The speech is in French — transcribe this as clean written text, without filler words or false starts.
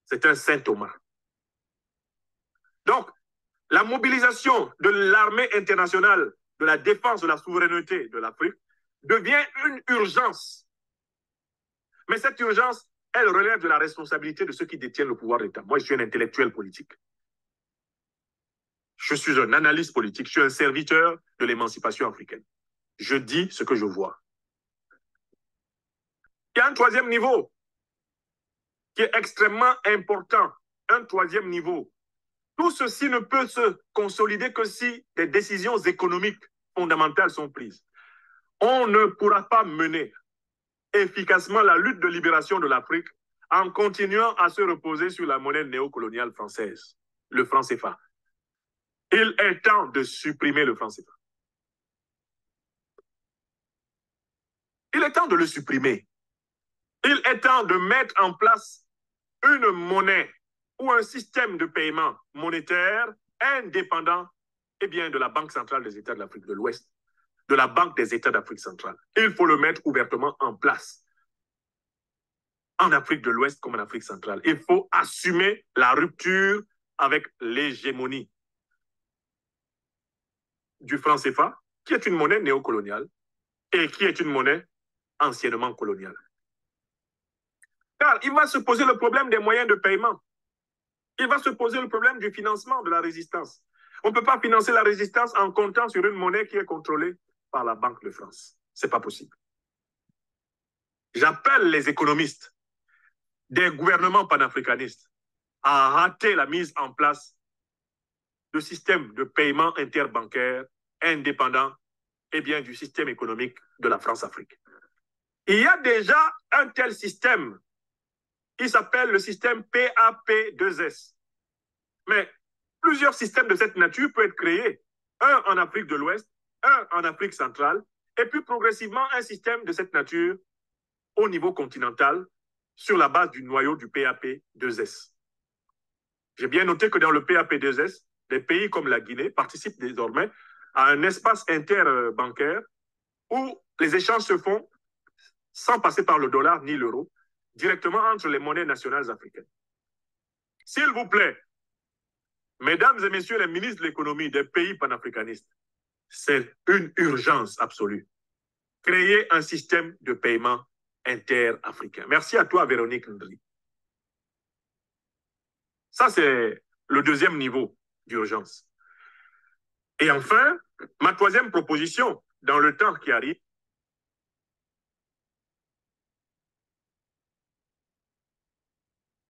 C'est un Saint Thomas. Donc, la mobilisation de l'armée internationale de la défense de la souveraineté de l'Afrique devient une urgence. Mais cette urgence, elle relève de la responsabilité de ceux qui détiennent le pouvoir d'État. Moi, je suis un intellectuel politique. Je suis un analyste politique. Je suis un serviteur de l'émancipation africaine. Je dis ce que je vois. Il y a un troisième niveau qui est extrêmement important. Un troisième niveau. Tout ceci ne peut se consolider que si des décisions économiques fondamentales sont prises. On ne pourra pas mener efficacement la lutte de libération de l'Afrique en continuant à se reposer sur la monnaie néocoloniale française, le franc CFA. Il est temps de supprimer le franc CFA. Il est temps de le supprimer. Il est temps de mettre en place une monnaie ou un système de paiement monétaire indépendant de la Banque centrale des États de l'Afrique de l'Ouest, de la Banque des États d'Afrique centrale. Il faut le mettre ouvertement en place. En Afrique de l'Ouest comme en Afrique centrale. Il faut assumer la rupture avec l'hégémonie du franc CFA, qui est une monnaie néocoloniale et qui est une monnaie anciennement coloniale. Car il va se poser le problème des moyens de paiement. Il va se poser le problème du financement de la résistance. On ne peut pas financer la résistance en comptant sur une monnaie qui est contrôlée par la Banque de France. Ce n'est pas possible. J'appelle les économistes des gouvernements panafricanistes à rater la mise en place de systèmes de paiement interbancaire indépendant du système économique de la France-Afrique. Il y a déjà un tel système. Il s'appelle le système PAP2S. Mais plusieurs systèmes de cette nature peuvent être créés. Un en Afrique de l'Ouest, un en Afrique centrale, et puis progressivement un système de cette nature au niveau continental sur la base du noyau du PAP2S. J'ai bien noté que dans le PAP2S, des pays comme la Guinée participent désormais à un espace interbancaire où les échanges se font sans passer par le dollar ni l'euro, directement entre les monnaies nationales africaines. S'il vous plaît, mesdames et messieurs les ministres de l'économie des pays panafricanistes, c'est une urgence absolue. Créer un système de paiement interafricain. Merci à toi, Véronique Ndri. Ça, c'est le deuxième niveau d'urgence. Et enfin, ma troisième proposition, dans le temps qui arrive,